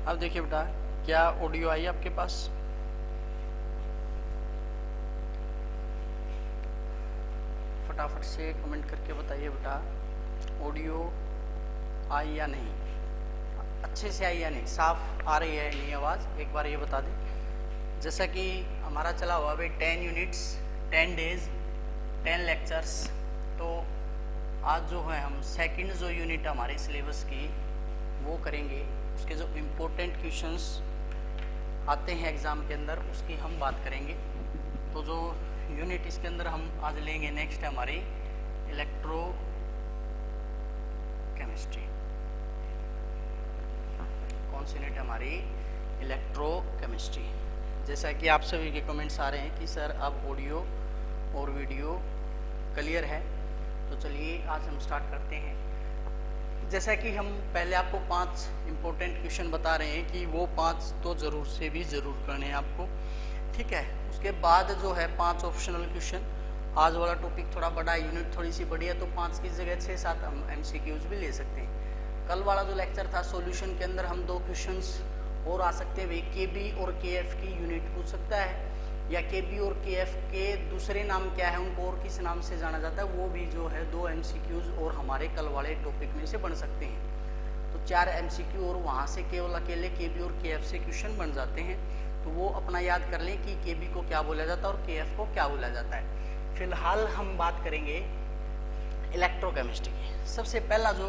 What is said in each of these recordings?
अब देखिए बेटा, क्या ऑडियो आई आपके पास? फटाफट से कमेंट करके बताइए बेटा, ऑडियो आई या नहीं, अच्छे से आई या नहीं, साफ आ रही है नहीं आवाज़, एक बार ये बता दें। जैसा कि हमारा चला हुआ भाई 10 यूनिट्स 10 डेज 10 लेक्चर्स, तो आज जो है हम सेकंड जो यूनिट हमारे सिलेबस की वो करेंगे। उसके जो इम्पोर्टेंट क्वेश्चंस आते हैं एग्ज़ाम के अंदर उसकी हम बात करेंगे। तो जो यूनिट इसके अंदर हम आज लेंगे नेक्स्ट है हमारी इलेक्ट्रो केमिस्ट्री। कौन सी यूनिट है हमारी? Electro chemistry. जैसा कि आप सभी के कमेंट्स आ रहे हैं कि सर अब ऑडियो और वीडियो क्लियर है, तो चलिए आज हम स्टार्ट करते हैं। जैसा कि हम पहले आपको 5 इम्पोर्टेंट क्वेश्चन बता रहे हैं कि वो 5 तो ज़रूर से भी ज़रूर करने हैं आपको, ठीक है। उसके बाद जो है 5 ऑप्शनल क्वेश्चन। आज वाला टॉपिक थोड़ा बड़ा, यूनिट थोड़ी सी बड़ी है, तो 5 की जगह 6-7 हम MCQs भी ले सकते हैं। कल वाला जो लेक्चर था सॉल्यूशन के अंदर हम 2 क्वेश्चंस और आ सकते हैं भाई, KB और KF की यूनिट पूछ सकता है, या KB और KF के दूसरे नाम क्या है, उनको और किस नाम से जाना जाता है, वो भी जो है 2 MCQs और हमारे कल वाले टॉपिक में से बन सकते हैं। तो 4 MCQ और वहाँ से केवल अकेले KB और KF से क्वेश्चन बन जाते हैं। तो वो अपना याद कर लें कि KB को क्या बोला जाता है और KF को क्या बोला जाता है। फिलहाल हम बात करेंगे इलेक्ट्रोकेमिस्ट्री की। सबसे पहला जो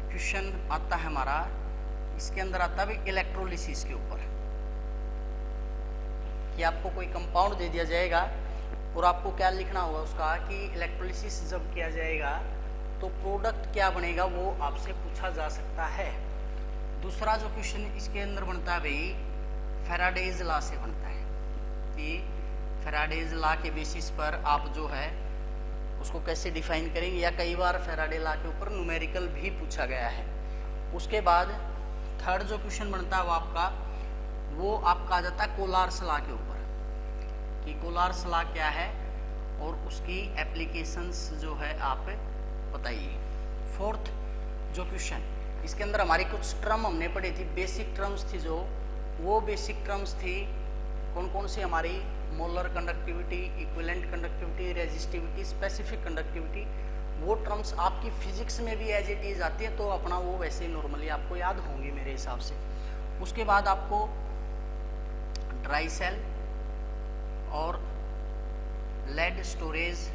क्वेश्चन आता है हमारा, इसके अंदर आता है इलेक्ट्रोलिसिस के ऊपर, कि आपको कोई कंपाउंड दे दिया जाएगा और आपको क्या लिखना होगा उसका, कि इलेक्ट्रोलिसिस जब किया जाएगा तो प्रोडक्ट क्या बनेगा, वो आपसे पूछा जा सकता है। दूसरा जो क्वेश्चन इसके अंदर बनता है भाई, फैराडेज लॉ से बनता है, कि फैराडेज लॉ के बेसिस पर आप जो है उसको कैसे डिफाइन करेंगे, या कई बार फैराडे लॉ के ऊपर न्यूमेरिकल भी पूछा गया है। उसके बाद थर्ड जो क्वेश्चन बनता है वो आपका आ जाता है कोलार्स लॉ के ऊपर, कि कोलार्स लॉ क्या है और उसकी एप्लीकेशंस जो है आप बताइए। फोर्थ जो क्वेश्चन, इसके अंदर हमारी कुछ टर्म हमने पढ़ी थी, बेसिक टर्म्स थी जो, वो बेसिक टर्म्स थी कौन कौन सी हमारी, molar conductivity, equivalent conductivity, resistivity, specific conductivity. वो टर्म्स आपकी फिजिक्स में भी एज इट इज आती है, तो अपना वो वैसे नॉर्मली आपको याद होंगी मेरे हिसाब से। उसके बाद आपको ड्राई सेल और लेड स्टोरेज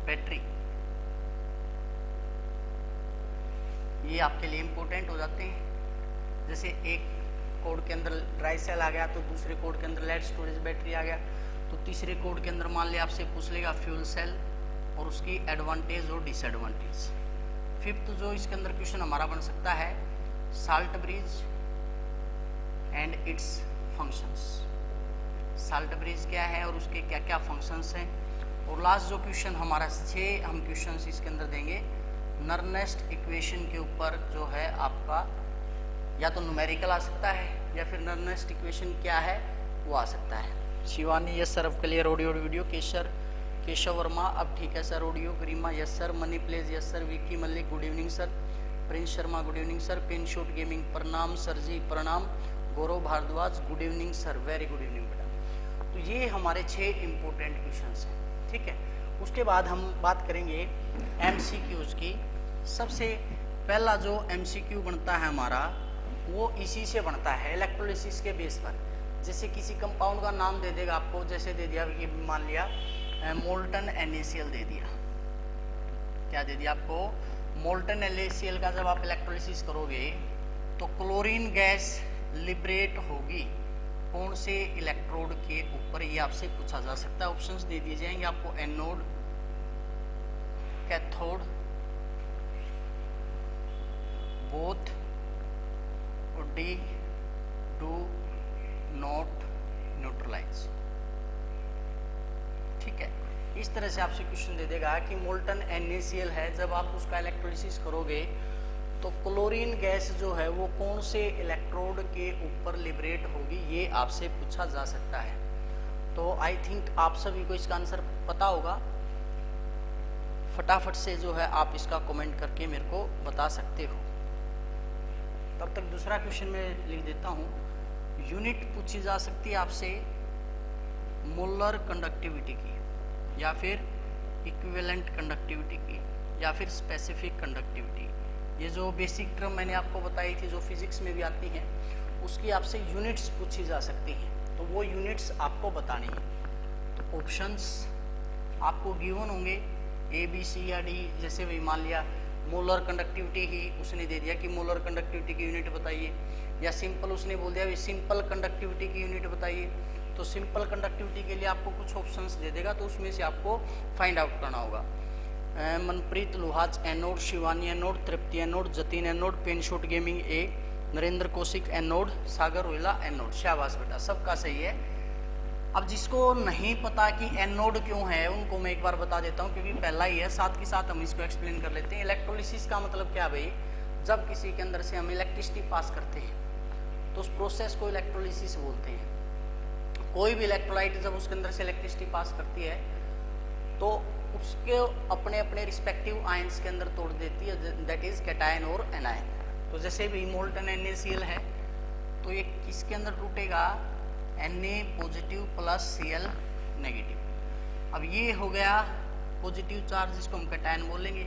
बैटरी, ये आपके लिए इम्पोर्टेंट हो जाते हैं। जैसे एक कोड के अंदर ड्राई सेल आ गया, तो दूसरे कोड के अंदर लेड स्टोरेज बैटरी आ गया, तो तीसरे कोड के अंदर मान लिया आपसे पूछ लेगा फ्यूल सेल और उसकी एडवांटेज और डिसएडवांटेज। फिफ्थ जो इसके अंदर क्वेश्चन हमारा बन सकता है, salt bridge and it's functions. Salt bridge क्या है और उसके क्या क्या फंक्शंस हैं। और लास्ट जो क्वेश्चन हमारा 6 हम क्वेश्चंस इसके अंदर देंगे, नर्नेस्ट इक्वेशन के ऊपर जो है आपका या तो न्यूमेरिकल आ सकता है या फिर नर्नेस्ट इक्वेशन क्या है वो आ सकता है। शिवानी यस सर, अब क्लियर ऑडियो और वीडियो। केशव वर्मा अब ठीक है sir audio. Garima yes sir. मनी प्लेज yes sir. Vicky Mallik good evening sir. Prince Sharma good evening sir. Pin shot gaming प्रणाम सर जी प्रणाम। Gaurav Bhardwaj good evening sir, very good evening बेटा। तो ये हमारे 6 इम्पोर्टेंट क्वेश्चंस हैं, ठीक है। उसके बाद हम बात करेंगे MCQs की। सबसे पहला जो MCQ बनता है हमारा वो इसी से बनता है, इलेक्ट्रोलिसिस के बेस पर। जैसे किसी कंपाउंड का नाम दे देगा आपको, जैसे दे दिया कि मान लिया मोल्टन NaCl दे दिया, क्या दे दिया आपको, मोल्टन NaCl का जब आप इलेक्ट्रोलिसिस करोगे तो क्लोरीन गैस लिबरेट होगी कौन से इलेक्ट्रोड के ऊपर, ये आपसे पूछा जा सकता है। ऑप्शंस दे दिए जाएंगे आपको, anode, cathode, both, D do not neutralise, ठीक है। इस तरह से आपसे क्वेश्चन दे देगा कि मोल्टन NaCl है, जब आप उसका इलेक्ट्रोलिसिस करोगे तो क्लोरीन गैस जो है वो कौन से इलेक्ट्रोड के ऊपर लिबरेट होगी, ये आपसे पूछा जा सकता है। तो आई थिंक आप सभी को इसका आंसर पता होगा। फटाफट से जो है आप इसका कमेंट करके मेरे को बता सकते हो। तब तब तक दूसरा क्वेश्चन मैं लिख देता हूँ। यूनिट पूछी जा सकती है आपसे मोलर कंडक्टिविटी की, या फिर इक्विवेलेंट कंडक्टिविटी की, या फिर स्पेसिफिक कंडक्टिविटी। ये जो बेसिक टर्म मैंने आपको बताई थी जो फिजिक्स में भी आती हैं, उसकी आपसे यूनिट्स पूछी जा सकती हैं, तो वो यूनिट्स आपको बतानी है। तो ऑप्शंस आपको गिवन होंगे ए बी सी या डी। जैसे भी मान लिया मोलर कंडक्टिविटी ही उसने दे दिया कि मोलर कंडक्टिविटी की यूनिट बताइए, या सिंपल उसने बोल दिया सिंपल कंडक्टिविटी की यूनिट बताइए, तो सिंपल कंडक्टिविटी के लिए आपको कुछ ऑप्शंस दे देगा, तो उसमें से आपको फाइंड आउट करना होगा। मनप्रीत लुहाज anode, Shivani anode, Tripti anode, Jatin anode, penshot gaming A, Narendra Kaushik anode, Sagar Rohila anode. शाबाश बेटा, सबका सही है। अब जिसको नहीं पता कि एनोड क्यों है उनको मैं एक बार बता देता हूँ, क्योंकि पहला ही है, साथ के साथ हम इसको एक्सप्लेन कर लेते हैं। इलेक्ट्रोलिसिस का मतलब क्या भाई, जब किसी के अंदर से हम इलेक्ट्रिसिटी पास करते हैं तो उस प्रोसेस को इलेक्ट्रोलिसिस बोलते हैं। कोई भी इलेक्ट्रोलाइट जब उसके अंदर से इलेक्ट्रिसिटी पास करती है तो उसके अपने अपने रिस्पेक्टिव आयंस के अंदर तोड़ देती है, दैट इज कैटायन और एनायन। तो जैसे भी मोल्टन NaCl है तो ये किसके अंदर टूटेगा, Na positive plus Cl negative. अब ये हो गया पॉजिटिव चार्ज, जिसको हम कैटायन बोलेंगे।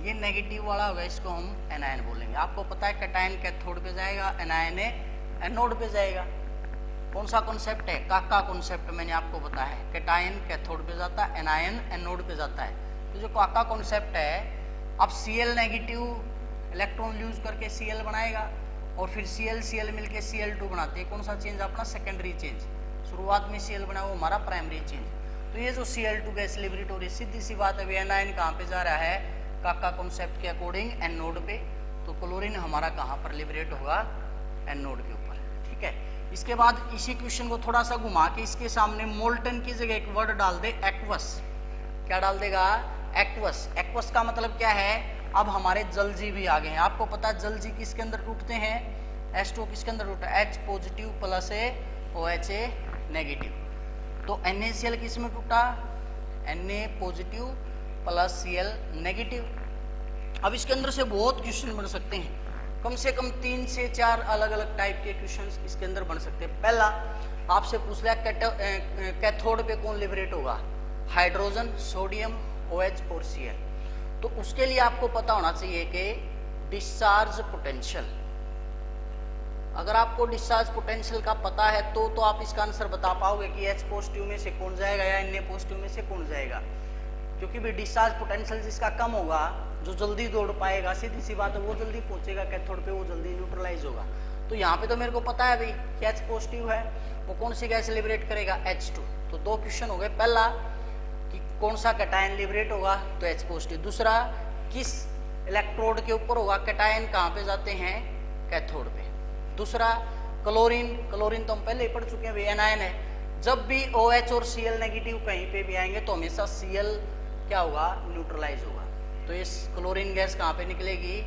ये नेगेटिव वाला होगा, इसको हम एनायन बोलेंगे। आपको पता है कैटायन कैथोड पे जाएगा, एनायन एनोड पे जाएगा। कौन सा कॉन्सेप्ट है, काका कॉन्सेप्ट मैंने आपको बताया है। कैटायन कैथोड पे जाता है, एनायन एनोड पे जाता है। तो जो काका कॉन्सेप्ट है, अब Cl नेगेटिव इलेक्ट्रॉन यूज करके Cl बनाएगा और फिर Cl मिलके Cl2 बनाते हैं। कौन सा चेंज, अपना सेकेंडरी चेंज। शुरुआत में Cl बना वो हमारा प्राइमरी चेंज। तो ये जो Cl2 गैस लिबरेट हो रही, सीधी सी बात है, एनायन कहाँ पे जा रहा है, काका कॉन्सेप्ट के अकॉर्डिंग एनोड पे। तो क्लोरीन हमारा कहाँ पर लिबरेट होगा, एनोड के ऊपर। ठीक है, इसके बाद इसी क्वेश्चन को थोड़ा सा घुमा के इसके सामने मोल्टन की जगह एक वर्ड डाल दे, एक्वस। क्या डाल देगा, एक्वस। एक्वस का मतलब क्या है, अब हमारे जल जी भी आ गए हैं। आपको पता है जल जी किसके अंदर टूटते हैं, H2 किसके अंदर टूटा है, H positive plus OHA negative. तो NaCl किस में टूटा, Na positive plus Cl negative. अब इसके अंदर से बहुत क्वेश्चन बन सकते हैं, कम से कम 3 से 4 अलग अलग टाइप के क्वेश्चंस इसके अंदर बन सकते हैं। पहला आपसे पूछ लिया कैथोड पे कौन लिबरेट होगा, हाइड्रोजन, सोडियम, OH और Cl। तो उसके लिए आपको पता होना चाहिए कि डिस्चार्ज पोटेंशियल। अगर आपको डिस्चार्ज पोटेंशियल का पता है तो आप इसका आंसर बता पाओगे कि H पॉजिटिव में से कौन जाएगा या Na पॉजिटिव में से कौन जाएगा। क्योंकि भी डिस्चार्ज पोटेंशियल जिसका कम होगा, जो जल्दी दौड़ पाएगा, सीधी सी बात है, वो जल्दी पहुंचेगा कैथोड पे, वो जल्दी न्यूट्रलाइज होगा। तो यहाँ पे तो मेरे को पता है भाई कि H पॉजिटिव है, वो कौन सी गैस लिबरेट करेगा, H2। तो 2 क्वेश्चन हो गए। पहला कि कौन सा कैटायन लिबरेट होगा, तो H पॉजिटिव। दूसरा किस इलेक्ट्रोड के ऊपर होगा, कैटायन कहाँ पे जाते हैं, कैथोड पे। दूसरा क्लोरीन, क्लोरीन तो हम पहले ही पढ़ चुके हैं, एनायन है। जब भी OH और Cl नेगेटिव कहीं पे भी आएंगे तो हमेशा Cl क्या होगा, न्यूट्रलाइज होगा। तो इस क्लोरीन गैस कहाँ पे निकलेगी,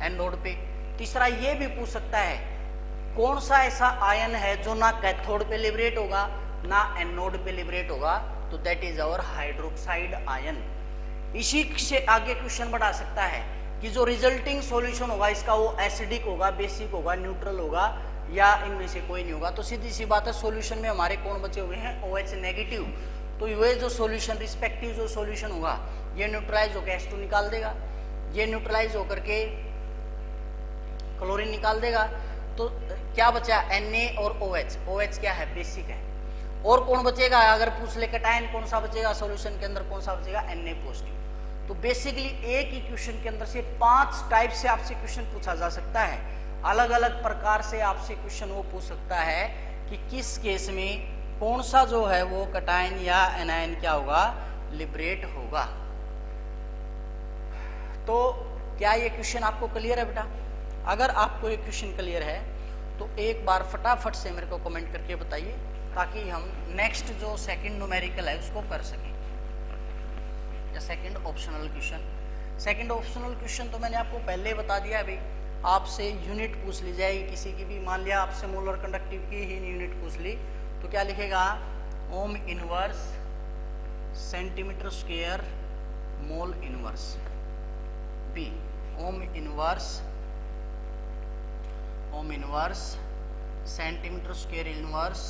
एनोड पे। तीसरा ये भी पूछ सकता है कौन सा ऐसा आयन है जो ना कैथोड पे लिबरेट होगा ना एनोड पे लिबरेट होगा, तो that is our hydroxide ion. इसी से आगे क्वेश्चन बढ़ा सकता है कि जो रिजल्टिंग सॉल्यूशन होगा इसका वो एसिडिक होगा, बेसिक होगा, न्यूट्रल होगा, या इनमें से कोई नहीं होगा। तो सीधी सी बात है, सॉल्यूशन में हमारे कौन बचे हुए हैं, OH नेगेटिव। तो ये जो सॉल्यूशन, रिस्पेक्टिव जो सॉल्यूशन होगा, ये न्यूट्रलाइज होकर H2 निकाल देगा, ये न्यूट्रलाइज होकर के क्लोरीन निकाल देगा। तो क्या बचा, Na और OH। OH क्या है, बेसिक है। और कौन बचेगा, अगर पूछ ले कैटायन कौन सा बचेगा सॉल्यूशन के अंदर, कौन सा बचेगा, Na पॉजिटिव। तो बेसिकली एक ही क्वेश्चन के अंदर से 5 टाइप से आपसे क्वेश्चन पूछा जा सकता है। अलग अलग प्रकार से आपसे क्वेश्चन वो पूछ सकता है कि किस केस में कौन सा जो है वो कैटायन या एनायन क्या होगा, लिबरेट होगा। तो क्या ये क्वेश्चन आपको क्लियर है बेटा? अगर आपको ये क्वेश्चन क्लियर है तो एक बार फटाफट से मेरे को कमेंट करके बताइए, ताकि हम नेक्स्ट जो सेकंड न्यूमेरिकल है उसको कर सकें, या second optional question. Second optional question तो मैंने आपको पहले ही बता दिया है भाई, आपसे यूनिट पूछ ली जाएगी किसी की भी। मान लिया आपसे मोलर कंडक्टिव की ही यूनिट पूछ ली तो क्या लिखेगा, ohm inverse centimetre square mole inverse. B ohm inverse ohm inverse centimetre square inverse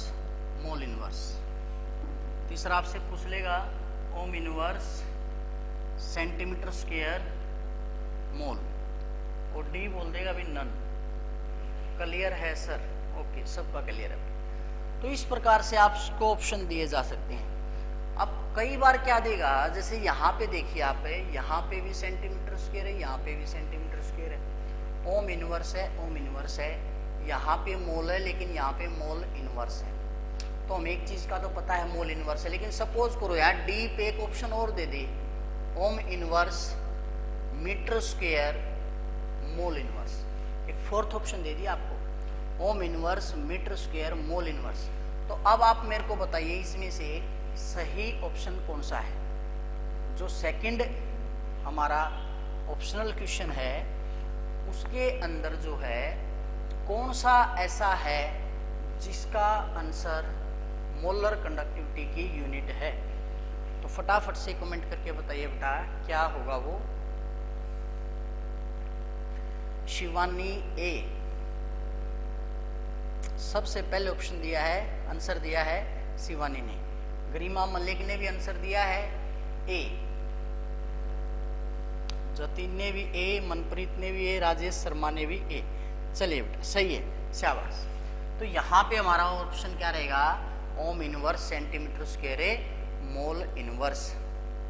mole inverse. तीसरा आपसे पूछ लेगा ohm inverse centimetre square mole, और डी बोल देगा भी नन। क्लियर है सर? ओके, सबका क्लियर है। तो इस प्रकार से आपको ऑप्शन दिए जा सकते हैं। अब कई बार क्या देगा, जैसे यहाँ पे देखिए आप, यहाँ पे भी सेंटीमीटर स्क्वायर है, यहाँ पे भी सेंटीमीटर स्क्वायर है, ओम इनवर्स है, ओम इनवर्स है, यहाँ पे मोल है लेकिन यहाँ पे मोल इनवर्स है। तो हम एक चीज का तो पता है मोल इनवर्स है, लेकिन सपोज करो यार डी पे एक ऑप्शन और दे दे, ohm inverse metre square mole inverse. एक फोर्थ ऑप्शन दे दिया आपको, ohm inverse metre square mole inverse. तो अब आप मेरे को बताइए इसमें से सही ऑप्शन कौन सा है। जो सेकंड हमारा ऑप्शनल क्वेश्चन है उसके अंदर जो है कौन सा ऐसा है जिसका आंसर मोलर कंडक्टिविटी की यूनिट है। तो फटाफट से कमेंट करके बताइए बेटा क्या होगा वो। शिवानी ए सबसे पहले ऑप्शन दिया है, आंसर दिया है शिवानी ने। गरिमा मलिक ने भी आंसर दिया है ए, जतिन ने भी ए, मनप्रीत ने भी ए, राजेश शर्मा ने भी ए। चलिए बेटा सही है, शाबाश। तो यहाँ पे हमारा ऑप्शन क्या रहेगा, ओम inverse centimetre square mole inverse.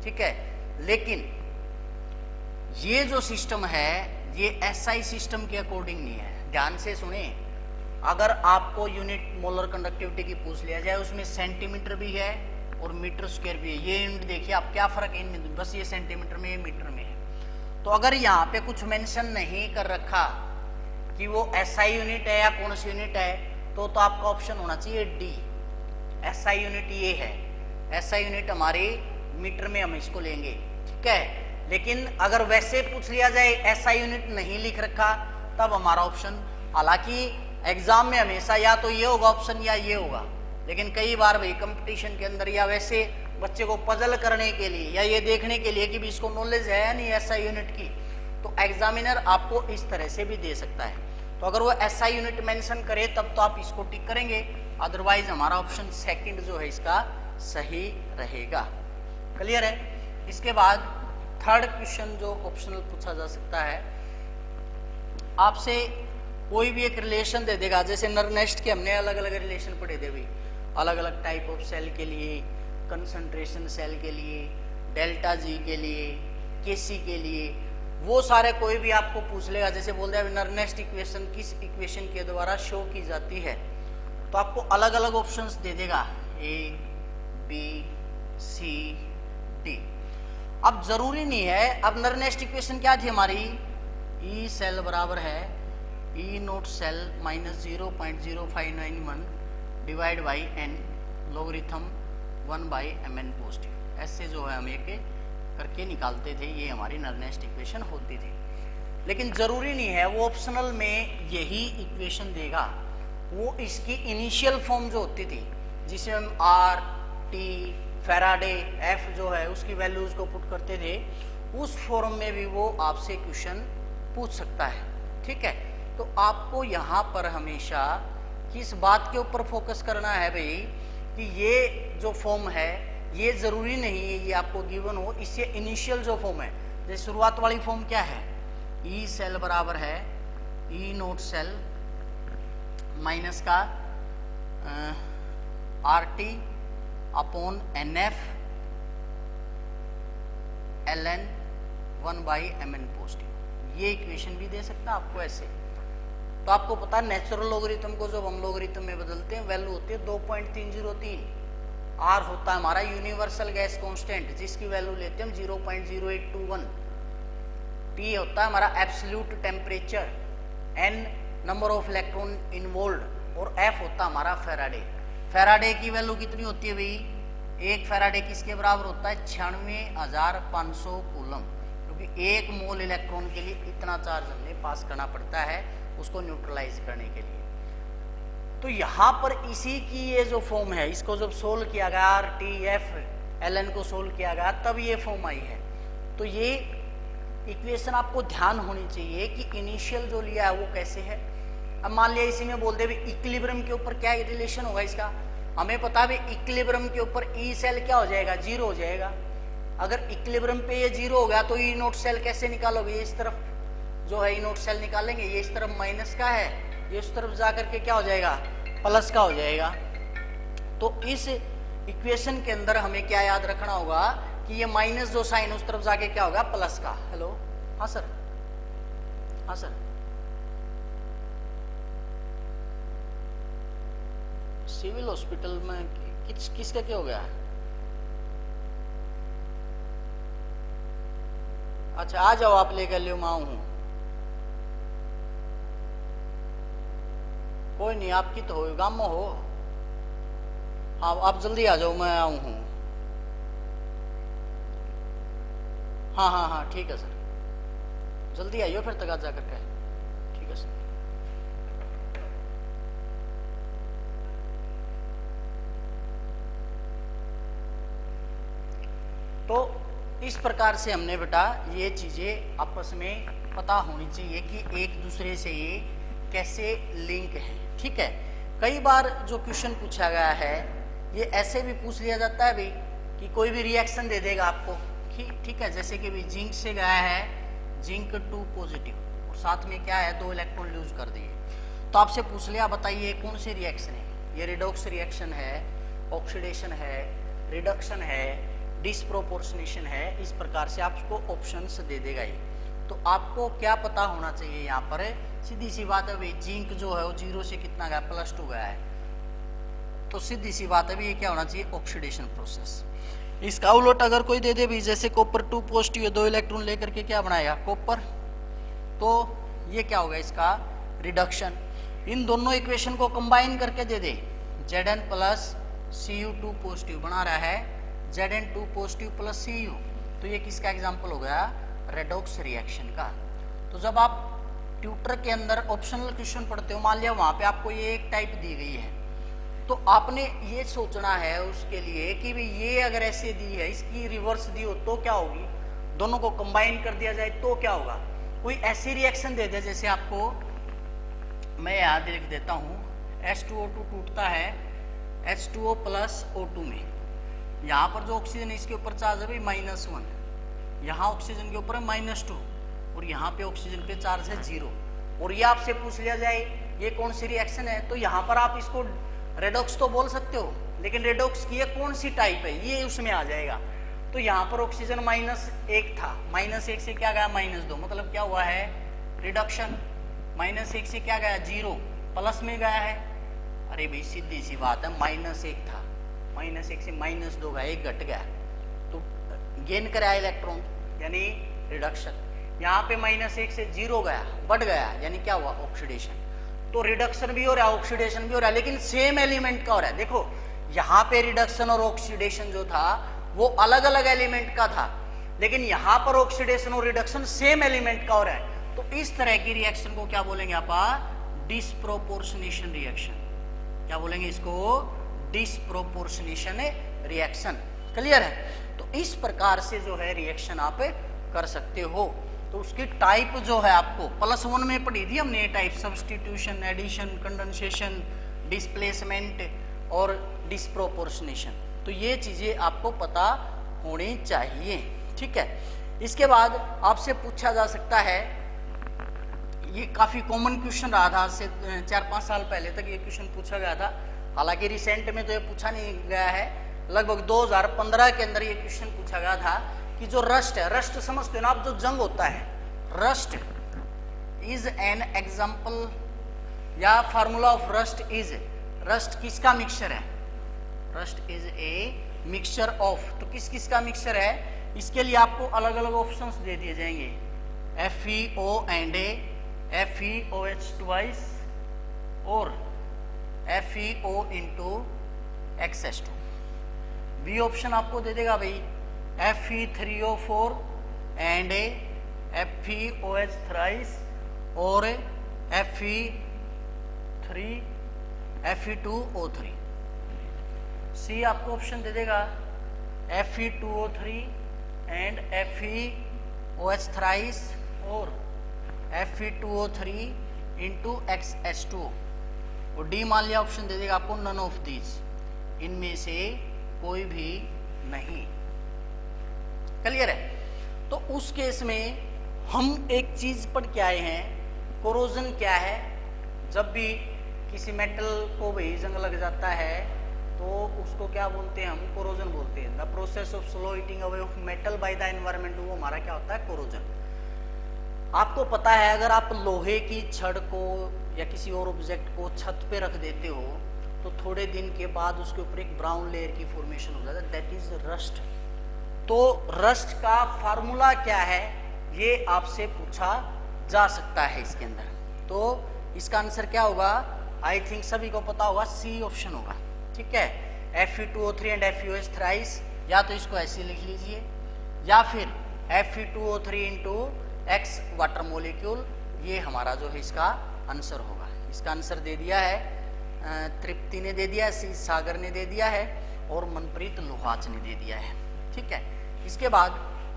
ठीक है, लेकिन ये जो सिस्टम है ये एसआई सिस्टम के अकॉर्डिंग नहीं है। ध्यान से सुने, अगर आपको यूनिट मोलर कंडक्टिविटी की पूछ लिया जाए उसमें सेंटीमीटर भी है और मीटर स्क्वायर भी है। ये यूनिट देखिए आप, क्या फर्क है इनमें, बस ये सेंटीमीटर में ये मीटर में है। तो अगर यहाँ पे कुछ मेंशन नहीं कर रखा कि वो एसआई यूनिट है या कौन सी यूनिट है, तो आपका ऑप्शन होना चाहिए डी, एसआई यूनिट ये है। एसआई यूनिट हमारी मीटर में हम इसको लेंगे। ठीक है, लेकिन अगर वैसे पूछ लिया जाए एसआई यूनिट नहीं लिख रखा तब हमारा ऑप्शन, हालांकि एग्जाम में हमेशा या तो ये होगा ऑप्शन या ये होगा, लेकिन कई बार भाई कंपटीशन के अंदर या वैसे बच्चे को पजल करने के लिए या ये देखने के लिए कि भी इसको नॉलेज है या नहीं एसआई यूनिट की, तो एग्जामिनर आपको इस तरह से भी दे सकता है। तो अगर वो एसआई यूनिट मेंशन करे तब तो आप इसको टिक करेंगे, अदरवाइज हमारा ऑप्शन सेकंड जो है इसका सही रहेगा। क्लियर है? इसके बाद थर्ड क्वेश्चन जो ऑप्शनल पूछा जा सकता है, आपसे कोई भी एक रिलेशन दे देगा। जैसे नर नेस्ट के हमने अलग अलग रिलेशन पढ़े थे भाई, अलग अलग टाइप ऑफ सेल के लिए, कंसंट्रेशन सेल के लिए, डेल्टा जी के लिए, केसी के लिए, वो सारे कोई भी आपको पूछ लेगा। जैसे बोल दिया नर नेस्ट इक्वेशन किस इक्वेशन के द्वारा शो की जाती है, तो आपको अलग अलग ऑप्शंस दे देगा, ए बी सी डी। अब जरूरी नहीं है, अब नर नेस्ट इक्वेशन क्या थी हमारी, ई सेल बराबर है E note cell minus 0.0591 divide by n logarithm 1/mn positive. ऐसे जो है हम एक करके निकालते थे, ये हमारी नर नेस्ट इक्वेशन होती थी। लेकिन जरूरी नहीं है, वो ऑप्शनल में यही इक्वेशन देगा। वो इसकी इनिशियल फॉर्म जो होती थी जिसमें हम आर टी फैराडे एफ जो है उसकी वैल्यूज को पुट करते थे, उस फॉर्म में भी वो आपसे क्वेश्चन पूछ सकता है। ठीक है, तो आपको यहाँ पर हमेशा किस बात के ऊपर फोकस करना है भाई, कि ये जो फॉर्म है ये जरूरी नहीं है ये आपको गिवन हो, इससे इनिशियल जो फॉर्म है, जैसे शुरुआत वाली फॉर्म क्या है, ई सेल बराबर है ई नोट सेल माइनस का R T upon N F L N 1/mn positive. ये इक्वेशन भी दे सकता है आपको ऐसे। तो आपको पता है नेचुरल लोगरिथम को जब हम लोगरिथम में बदलते हैं वैल्यू होती है 2.303। आर होता है हमारा यूनिवर्सल गैस कांस्टेंट जिसकी वैल्यू लेते हैं हम 0.0821। टी होता है हमारा absolute temperature, N number of electron involve, और एफ होता है हमारा फेराडे। फेराडे की वैल्यू कितनी होती है भाई, एक फेराडे किसके बराबर होता है 96,500 कूलम, क्योंकि एक मोल इलेक्ट्रॉन के लिए इतना चार्ज हमें पास करना पड़ता है उसको न्यूट्रलाइज करने के लिए। तो यहाँ पर इसी की ये जो फॉर्म है, इसको जब सोल्व किया गया R T F L N को सोल्व किया गया तब ये फॉर्म आई है। तो ये इक्वेशन आपको ध्यान होनी चाहिए कि इनिशियल जो लिया है वो कैसे है, अब मान लिया इसी में बोल दे इक्विलिब्रियम के ऊपर क्या रिलेशन होगा इसका, हमें पता है इक्विलिब्रियम के ऊपर ई सेल क्या हो जाएगा, जीरो हो जाएगा। अगर इक्विलिब्रियम पे ये जीरो हो गया तो ई नोट सेल कैसे निकालोगे, इस तरफ जो है ई नोट सेल निकालेंगे, ये इस तरफ माइनस का है, ये उस तरफ जाकर के क्या हो जाएगा, प्लस का हो जाएगा। तो इस इक्वेशन के अंदर हमें क्या याद रखना होगा कि ये माइनस जो साइन उस तरफ जाके क्या होगा, प्लस का। हेलो, हाँ सर, हाँ सर। सिविल हॉस्पिटल में किसका क्या हो गया? अच्छा आ जाओ, आप लेकर लियो, मैं आऊं हूं। कोई नहीं, आपकी तो हो, गांव में हो। हाँ आप जल्दी आ जाओ, मैं आऊं हूं। हाँ हाँ हाँ ठीक है सर, जल्दी आइयो फिर तक जा करके। ठीक है सर। तो इस प्रकार से हमने बेटा ये चीजें आपस में पता होनी चाहिए कि एक दूसरे से ये कैसे लिंक है। ठीक है, कई बार जो क्वेश्चन पूछा गया है ये ऐसे भी पूछ लिया जाता है भाई कि कोई भी रिएक्शन दे देगा आपको, ठीक है, जैसे कि भाई जिंक से गया है जिंक 2 पॉजिटिव और साथ में क्या है 2 इलेक्ट्रॉन लूज कर दिए, तो आपसे पूछ लिया बताइए कौन सी रिएक्शन है, ये रिडॉक्स रिएक्शन है, ऑक्सीडेशन है, रिडक्शन है, डिस्प्रोपोर्शनेशन है। इस प्रकार से आपको ऑप्शंस दे देगा ये। तो आपको क्या पता होना चाहिए यहाँ पर, सीधी सी बात है भाई जिंक जो है वो 0 से कितना गया, +2 गया है, तो सीधी सी बात है भाई ये क्या होना चाहिए, ऑक्सीडेशन प्रोसेस। इसका उलट अगर कोई दे दे भी जैसे कॉपर 2 पॉजिटिव है, 2 इलेक्ट्रॉन लेकर के क्या बनाएगा, कॉपर, तो ये क्या होगा इसका रिडक्शन। इन दोनों इक्वेशन को कंबाइन करके दे दे, Zn प्लस Cu2 पॉजिटिव बना रहा है Zn2 पॉजिटिव प्लस Cu, तो ये किसका एग्जाम्पल हो गया, रेडॉक्स रिएक्शन का। तो जब आप ट्यूटर के अंदर ऑप्शनल क्वेश्चन पढ़ते हो, मान लिया वहां पे आपको ये एक टाइप दी गई है, तो आपने ये सोचना है उसके लिए कि भाई ये अगर ऐसे दी है, इसकी रिवर्स दी हो तो क्या होगी, दोनों को कंबाइन कर दिया जाए तो क्या होगा। कोई ऐसी रिएक्शन दे दे जैसे आपको मैं यहाँ लिख देता हूँ, H2O2 टूटता है H2O प्लस O2 में, यहाँ पर जो ऑक्सीजन है इसके ऊपर चार्ज है भाई -1, यहाँ ऑक्सीजन के ऊपर है -2 और यहाँ पे ऑक्सीजन पे चार्ज है 0, और ये आपसे पूछ लिया जाए ये कौन सी रिएक्शन है, तो यहाँ पर आप इसको रेडॉक्स तो बोल सकते हो, लेकिन रेडॉक्स की ये कौन सी टाइप है ये उसमें आ जाएगा। तो यहाँ पर ऑक्सीजन -1 था, -1 से क्या गया -2, मतलब क्या हुआ है रिडक्शन। -1 से क्या गया 0, प्लस में गया है। अरे भाई सीधी सी बात है, -1 था, -1 से -2 गया, 1 घट गया, तो गेन कराया इलेक्ट्रॉन यानी रिडक्शन। यहाँ पे -1 से 0 गया, बढ़ गया, यानी क्या हुआ ऑक्सीडेशन। तो रिडक्शन भी हो रहा है, ऑक्सीडेशन भी हो रहा है, लेकिन सेम एलिमेंट का हो रहा है। देखो यहाँ पे रिडक्शन और ऑक्सीडेशन जो था वो अलग अलग एलिमेंट का था, लेकिन यहाँ पर ऑक्सीडेशन और रिडक्शन सेम एलिमेंट का हो रहा है। तो इस तरह की रिएक्शन को क्या बोलेंगे आप, डिस्प्रोपोर्शनेशन रिएक्शन। क्या बोलेंगे इसको, डिस्प्रोपोर्शनेशन रिएक्शन। क्लियर है। तो इस प्रकार से जो है रिएक्शन आप कर सकते हो। तो उसकी टाइप जो है आपको +1 में पढ़ी थी हमने, ये type substitution, addition, condensation, displacement और डिस्प्रोपोर्शनेशन। तो ये चीजें आपको पता होनी चाहिए। ठीक है। इसके बाद आपसे पूछा जा सकता है, ये काफी कॉमन क्वेश्चन रहा था, आज से 4-5 साल पहले तक ये क्वेश्चन पूछा गया था, हालांकि रिसेंट में तो ये पूछा नहीं गया है, लगभग 2015 के अंदर ये क्वेश्चन पूछा गया था कि जो रस्ट है, रस्ट समझते हो ना आप, जो जंग होता है, रस्ट इज एन एग्जाम्पल या formula of rust is, rust किसका मिक्सचर है, rust is a mixture of, तो किस किस का मिक्सचर है, इसके लिए आपको अलग अलग ऑप्शंस दे दिए जाएंगे, FeO एंड FeOH ट्वाइस और FeO into XH2। B option आपको दे देगा भाई Fe3O4 एंड FeOH थ्राइस और Fe2O3। सी आपको ऑप्शन दे देगा Fe2O3 एंड FeOH थ्राइस और Fe2O3 इंटू XH2O, और डी मान लिया ऑप्शन दे देगा आपको नन ऑफ दीज, इनमें से कोई भी नहीं। क्लियर है? तो उस केस में हम एक चीज पढ़ के आए हैं, कोरोजन क्या है। जब भी किसी मेटल को भी जंग लग जाता है तो उसको क्या बोलते हैं, हम कोरोजन बोलते हैं। The process of slow eating away of metal by the environment, वो हमारा क्या होता है, कोरोजन। आपको पता है अगर आप लोहे की छड़ को या किसी और ऑब्जेक्ट को छत पे रख देते हो तो थोड़े दिन के बाद उसके ऊपर एक ब्राउन लेयर की फॉर्मेशन हो जाता है, दैट इज रस्ट। तो रस्ट का फार्मूला क्या है ये आपसे पूछा जा सकता है इसके अंदर। तो इसका आंसर क्या होगा, आई थिंक सभी को पता होगा, सी ऑप्शन होगा। ठीक है, Fe2O3 एंड FeOH थ्राइस, या तो इसको ऐसे लिख लीजिए या फिर Fe2O3 into X water molecule, ये हमारा जो है इसका आंसर होगा। इसका आंसर दे दिया है तृप्ति ने दे दिया है, सी सागर ने दे दिया है और मनप्रीत लोहाच ने दे दिया है। ठीक है, इसके बाद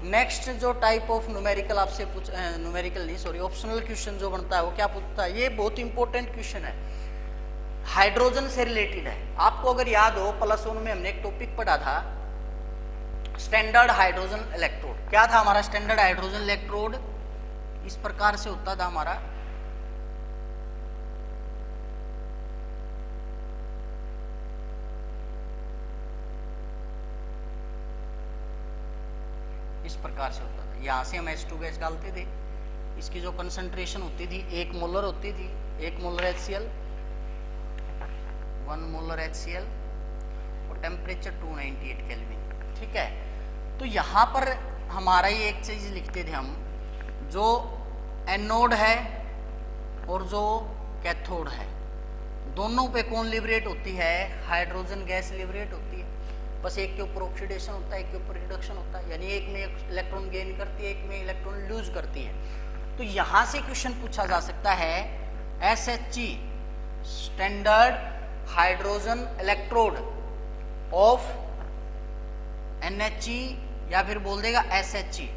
नेक्स्ट जो टाइप ऑफ न्यूमेरिकल आपसे पूछ, न्यूमेरिकल नहीं सॉरी ऑप्शनल क्वेश्चन जो बनता है वो क्या पूछता है, ये बहुत इंपॉर्टेंट क्वेश्चन है, हाइड्रोजन से रिलेटेड है। आपको अगर याद हो +1 में हमने एक टॉपिक पढ़ा था स्टैंडर्ड हाइड्रोजन इलेक्ट्रोड। क्या था हमारा स्टैंडर्ड हाइड्रोजन इलेक्ट्रोड, इस प्रकार से होता था हमारा, इस प्रकार से होता था। यहां से हम H2 गैस डालते थे, इसकी जो कंसंट्रेशन होती थी 1 मोलर होती थी, 1 मोलर HCl, 1 मोलर HCl और टेम्परेचर 298 केल्विन। ठीक है, तो यहाँ पर हमारा ये एक चीज लिखते थे हम, जो एनोड है और जो कैथोड है दोनों पे कौन लिबरेट होती है, हाइड्रोजन गैस लिबरेट होती है। बस एक के ऊपर ऑक्सीडेशन होता है, एक के ऊपर रिडक्शन होता है, यानी एक में इलेक्ट्रॉन गेन करती है, एक में इलेक्ट्रॉन लूज करती है। तो यहां से क्वेश्चन पूछा जा सकता है SHE standard hydrogen electrode of NHE, या फिर बोल देगा SHE,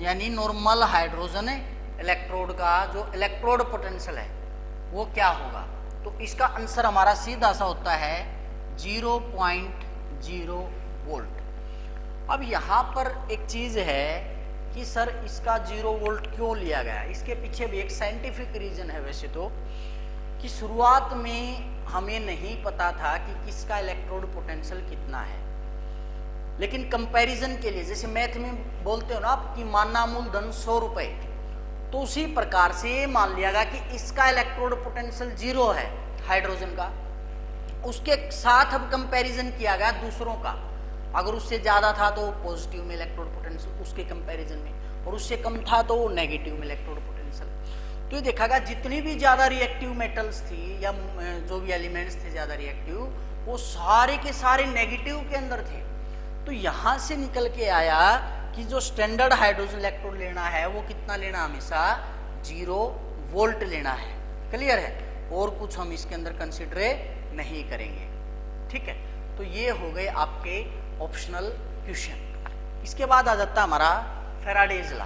यानी नॉर्मल हाइड्रोजन इलेक्ट्रोड का जो इलेक्ट्रोड पोटेंशियल है वो क्या होगा। तो इसका आंसर हमारा सीधा सा होता है 0.0 वोल्ट। अब यहाँ पर एक चीज है कि सर इसका 0 वोल्ट क्यों लिया गया, इसके पीछे भी एक साइंटिफिक रीजन है। वैसे तो कि शुरुआत में हमें नहीं पता था कि किसका इलेक्ट्रोड पोटेंशियल कितना है, लेकिन कंपैरिजन के लिए, जैसे मैथ में बोलते हो ना आप कि माना मूलधन 100 रुपए, तो उसी प्रकार से मान लिया गया कि इसका इलेक्ट्रोड पोटेंशियल 0 है हाइड्रोजन का, उसके साथ अब कंपैरिजन किया गया दूसरों का, अगर उससे ज्यादा था तो पॉजिटिव में इलेक्ट्रोड पोटेंशियल उसके कंपैरिजन में, और उससे कम था तो नेगेटिव में इलेक्ट्रोड पोटेंशियल। तो ये देखा गया जितनी भी ज्यादा रिएक्टिव मेटल्स थी या जो भी एलिमेंट्स थे ज्यादा रिएक्टिव, वो सारे के सारे नेगेटिव के अंदर थे। तो यहां से निकल के आया कि जो स्टैंडर्ड हाइड्रोजन इलेक्ट्रोड लेना है वो कितना लेना, हमेशा 0 वोल्ट लेना है। क्लियर है, और कुछ हम इसके अंदर कंसिडर नहीं करेंगे। ठीक है, तो ये हो गए आपके ऑप्शनल क्वेश्चन। इसके बाद आ जाता है हमारा फैराडेज लॉ।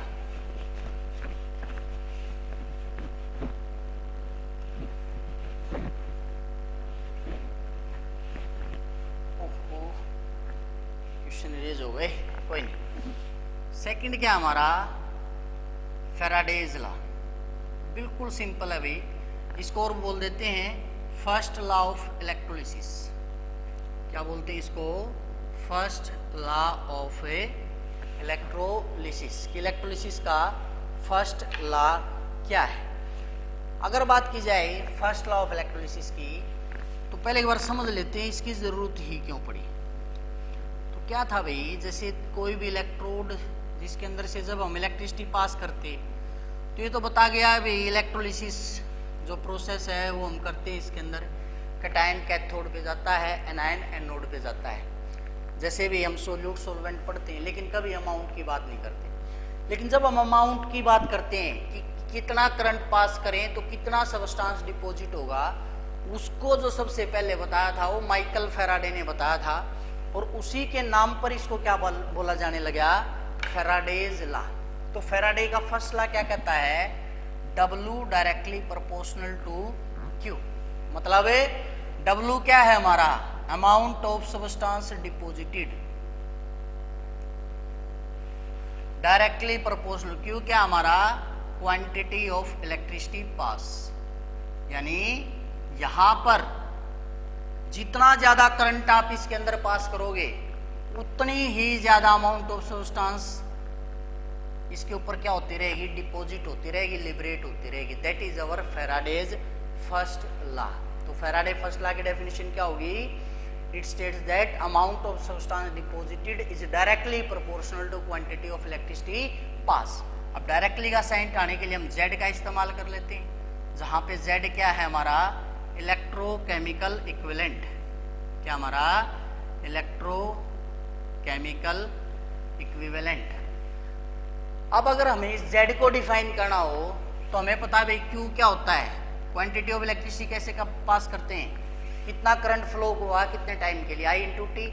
क्वेश्चन रेज हो गए, कोई नहीं। सेकंड क्या हमारा, फैराडेज लॉ, बिल्कुल सिंपल है भाई, इसको और बोल देते हैं फर्स्ट लॉ ऑफ इलेक्ट्रोलिसिस। क्या बोलते हैं इसको, फर्स्ट लॉ ऑफ इलेक्ट्रोलिसिस। कि इलेक्ट्रोलिसिस का फर्स्ट लॉ क्या है। अगर बात की जाए फर्स्ट लॉ ऑफ इलेक्ट्रोलिसिस की, तो पहले एक बार समझ लेते हैं इसकी जरूरत ही क्यों पड़ी। तो क्या था भाई, जैसे कोई भी इलेक्ट्रोड जिसके अंदर से जब हम इलेक्ट्रिसिटी पास करते, तो ये तो बता गया भाई इलेक्ट्रोलिसिस जो प्रोसेस है वो हम करते हैं, इसके अंदर कैटायन कैथोड पे जाता है, एनायन एनोड पे जाता है। जैसे भी हम सोल्यूट सोलवेंट पढ़ते हैं, लेकिन कभी अमाउंट की बात नहीं करते। लेकिन जब हम अमाउंट की बात करते हैं कि कितना करंट पास करें तो कितना सबस्टांस डिपॉजिट होगा, उसको जो सबसे पहले बताया था वो माइकल फैराडे ने बताया था, और उसी के नाम पर इसको क्या बोला जाने लगा, फैराडेज लॉ। तो फैराडे का फर्स्ट लॉ क्या कहता है, W directly proportional to Q। मतलब W क्या है हमारा, amount of substance deposited, directly proportional Q क्या हमारा, क्वांटिटी ऑफ इलेक्ट्रिसिटी पास। यानी यहां पर जितना ज्यादा करंट आप इसके अंदर पास करोगे उतनी ही ज्यादा अमाउंट ऑफ सब्सटेंस इसके ऊपर क्या होती रहेगी, डिपॉजिट होती रहेगी, लिबरेट होती रहेगी। That is our Faraday's first law. तो फैराडे फर्स्ट लॉ की डेफिनेशन क्या होगी, it states that amount of substance deposited is directly proportional to quantity of electricity pass. अब डायरेक्टली का साइन आने के लिए हम Z का इस्तेमाल कर लेते हैं, जहां पे Z क्या है हमारा, इलेक्ट्रोकेमिकल इक्विवेलेंट। क्या हमारा, इलेक्ट्रोकेमिकल इक्विवेलेंट। अब अगर हमें इस Z को डिफाइन करना हो तो हमें पता है भाई Q क्या होता है, क्वांटिटी ऑफ इलेक्ट्रिसिटी कैसे पास करते हैं, कितना करंट फ्लो हुआ कितने टाइम के लिए, I इंटू टी।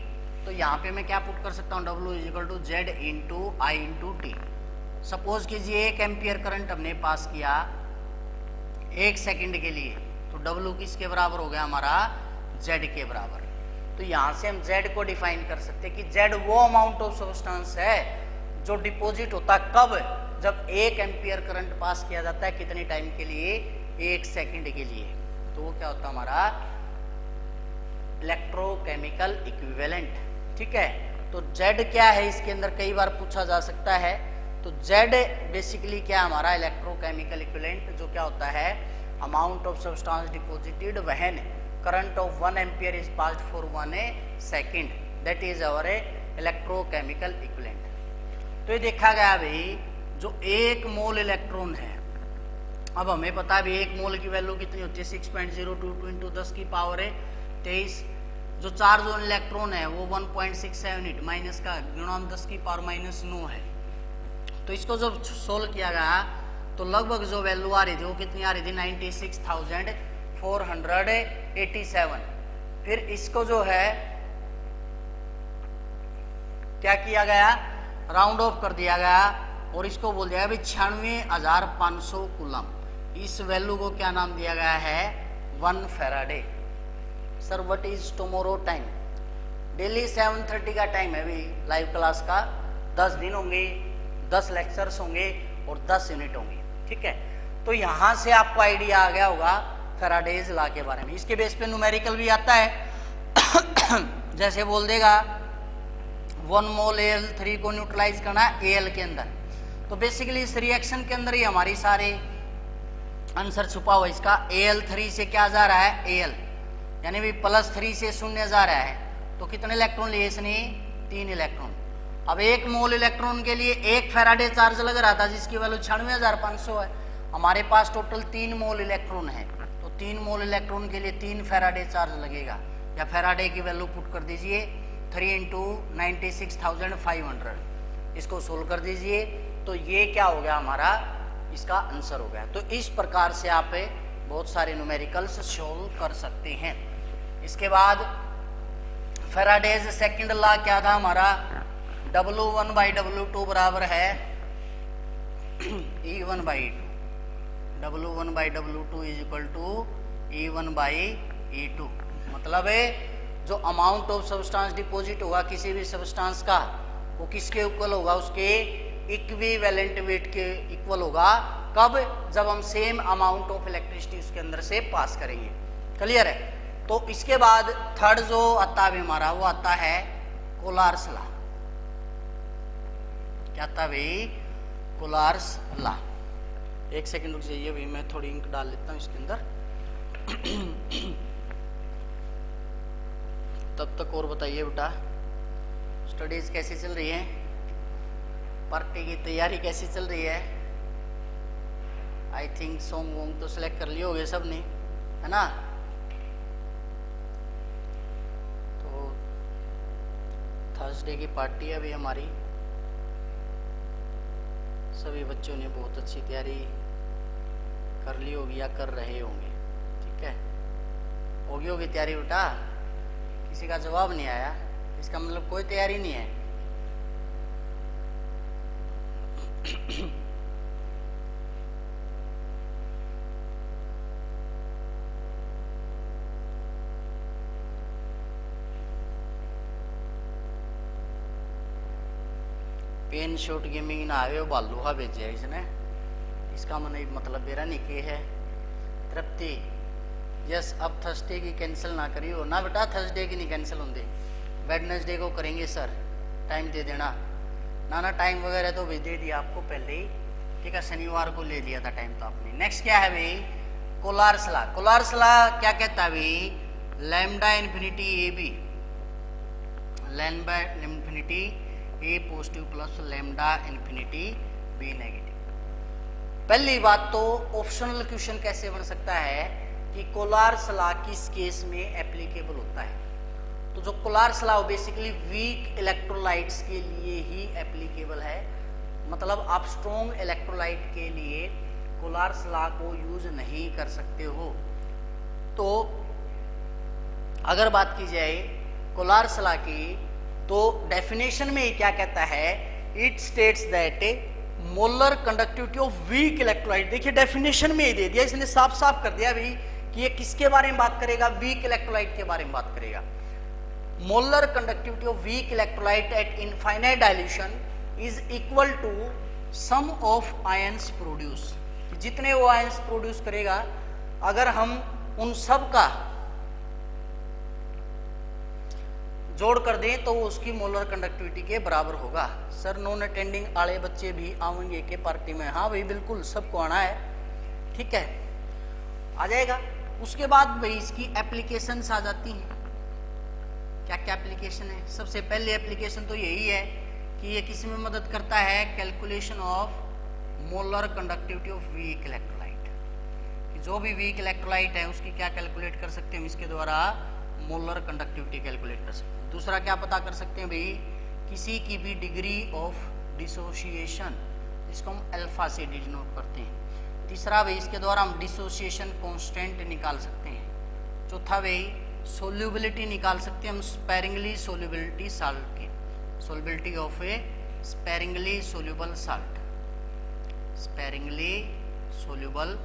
तो यहाँ पे मैं क्या पुट कर सकता हूँ, W is equal to Z into I into T. Suppose कीजिए 1 एम्पियर करंट हमने पास किया 1 सेकंड के लिए, तो W किसके बराबर हो गया हमारा, Z के बराबर। तो यहाँ से हम Z को डिफाइन कर सकते हैं कि Z वो अमाउंट ऑफ सब्सटेंस है जो डिपॉजिट होता है कब, जब 1 एम्पियर करंट पास किया जाता है कितने टाइम के लिए, 1 सेकंड के लिए। तो वो क्या होता है हमारा, इलेक्ट्रोकेमिकल इक्विवेलेंट। ठीक है, तो Z क्या है इसके अंदर कई बार पूछा जा सकता है। तो Z बेसिकली क्या हमारा, इलेक्ट्रोकेमिकल इक्विवेलेंट, जो क्या होता है, amount of substance deposited when current of 1 ampere is passed for 1 second, that is our electrochemical equivalent. तो ये देखा गया भाई जो 1 मोल इलेक्ट्रॉन है, अब हमें पता है भाई 1 मोल की वैल्यू कितनी होती है, 6.022 इंटू 10 की पावर 23। जो चार्ज ऑन इलेक्ट्रॉन है वो 1.678 माइनस का गुणा 10 की पावर -9 है। तो इसको जब सोल्व किया गया तो लगभग जो वैल्यू आ रही थी वो कितनी आ रही थी, 96,487। फिर इसको जो है क्या किया गया, राउंड ऑफ कर दिया गया और इसको बोल दिया गया 96,500 कूलम। इस वैल्यू को क्या नाम दिया गया है, 1 Faraday. Sir what is tomorrow time, daily 7:30 का टाइम है अभी लाइव क्लास का, 10 दिन होंगे, 10 लेक्चर्स होंगे और 10 यूनिट होंगे। ठीक है, तो यहां से आपको आइडिया आ गया होगा फैराडेज लॉ के बारे में। इसके बेस पे न्यूमेरिकल भी आता है जैसे बोल देगा 1 मोल Al3 को न्यूट्रलाइज करना है Al के अंदर। तो बेसिकली इस रिएक्शन के अंदर ही हमारी सारे आंसर छुपा हुआ। इसका Al3 से क्या जा रहा है, Al यानी भी +3 से 0 जा रहा है। तो कितने इलेक्ट्रॉन लिए इसने, 3 इलेक्ट्रॉन। अब 1 मोल इलेक्ट्रॉन के लिए 1 फैराडे चार्ज लग रहा था जिसकी वैल्यू 96,500 है। हमारे पास टोटल 3 मोल इलेक्ट्रॉन है, तो 3 मोल इलेक्ट्रॉन के लिए 3 फैराडे चार्ज लगेगा। या फैराडे की वैल्यू पुट कर दीजिए 3 इंटू 96,500, इसको सोल्व कर दीजिए। तो ये क्या हो गया हमारा, इसका आंसर हो गया। तो इस प्रकार से आप बहुत सारे न्यूमेरिकल्स सोल्व कर सकते हैं। इसके बाद फैराडेज सेकंड लॉ क्या था हमारा, W1/W2 बराबर है E1/E2। W1/W2 is equal to E1/E2। मतलब है जो अमाउंट ऑफ सब्सटेंस डिपॉजिट होगा किसी भी सब्सटेंस का, वो किसके इक्वल होगा, उसके इक्विवेलेंट वेट के इक्वल होगा। कब, जब हम सेम अमाउंट ऑफ इलेक्ट्रिसिटी उसके अंदर से पास करेंगे। क्लियर है। तो इसके बाद थर्ड जो आता है हमारा, वो आता है कोलार्स लॉ। क्या आता है भाई, कोलार्स लॉ। 1 सेकंड रुक जाइए भाई, मैं थोड़ी इंक डाल लेता हूँ इसके अंदर तब तक और बताइए बेटा, स्टडीज कैसी चल रही है, पार्टी की तैयारी कैसी चल रही है। आई थिंक सॉन्ग वोंग तो सिलेक्ट कर लिए होगे सब ने, है ना। तो थर्सडे की पार्टी है अभी हमारी, सभी बच्चों ने बहुत अच्छी तैयारी कर ली होगी या कर रहे होंगे। ठीक है, होगी तैयारी बेटा, किसी का जवाब नहीं आया, इसका मतलब कोई तैयारी नहीं है। पेन शॉट गेमिंग ना आवे बालू हा भेजे है इसने, इसका मन मतलब मेरा निके है। तृप्ति यस, अब थर्सडे की कैंसिल ना करियो ना बेटा, थर्सडे की नहीं कैंसिल होंगे, वेडनेसडे को करेंगे सर, टाइम दे देना ना। ना टाइम वगैरह तो भी दे दिया आपको पहले ही, ठीक है, शनिवार को ले लिया था टाइम तो आपने। नेक्स्ट क्या है भाई, कोलार्स लॉ। कोलार्स लॉ क्या कहता है भाई, lambda infinity A B, lambda infinity A positive plus lambda infinity B negative. पहली बात तो ऑप्शनल क्वेश्चन कैसे बन सकता है कि कोलार्स लॉ किस केस में एप्लीकेबल होता है। तो जो कोलार्स लॉ बेसिकली वीक इलेक्ट्रोलाइट्स के लिए ही एप्लीकेबल है, मतलब आप स्ट्रॉन्ग इलेक्ट्रोलाइट के लिए कोलार्स लॉ को यूज नहीं कर सकते हो। तो अगर बात की जाए कोलार्स लॉ की, तो डेफिनेशन में क्या कहता है, it states that molar conductivity of weak electrolyte. देखिए डेफिनेशन में ही दे दिया इसने, साफ साफ कर दिया भाई कि ये किसके बारे में बात करेगा, वीक इलेक्ट्रोलाइट के बारे में बात करेगा। Molar conductivity of weak electrolyte at infinite dilution is equal to sum of ions produce. जितने वो आयंस प्रोड्यूस करेगा, अगर हम उन सब का जोड़ कर दें तो वो उसकी मोलर कंडक्टिविटी के बराबर होगा। सर नॉन अटेंडिंग वाले बच्चे भी आएंगे के पार्टी में? हाँ भाई बिल्कुल, सबको आना है, ठीक है, आ जाएगा। उसके बाद भाई इसकी एप्लीकेशंस आ जाती हैं। क्या क्या एप्लीकेशन है? सबसे पहले एप्लीकेशन तो यही है कि ये किस में मदद करता है, calculation of molar conductivity of weak electrolyte. कि जो भी वीक इलेक्ट्रोलाइट है उसकी क्या कैलकुलेट कर सकते हैं हम इसके द्वारा, मोलर कंडक्टिविटी कैलकुलेट कर सकते हैं। दूसरा क्या पता कर सकते हैं भाई, किसी की भी डिग्री ऑफ डिसोसिएशन, इसको हम अल्फा से डिनोट करते हैं। तीसरा भाई इसके द्वारा हम डिसोसिएशन कांस्टेंट निकाल सकते हैं। चौथा भाई सोल्यूबिलिटी निकाल सकते हैं हम स्पेरिंगली सोल्यूबिलिटी साल्ट की, solubility of A sparingly soluble salt, sparingly soluble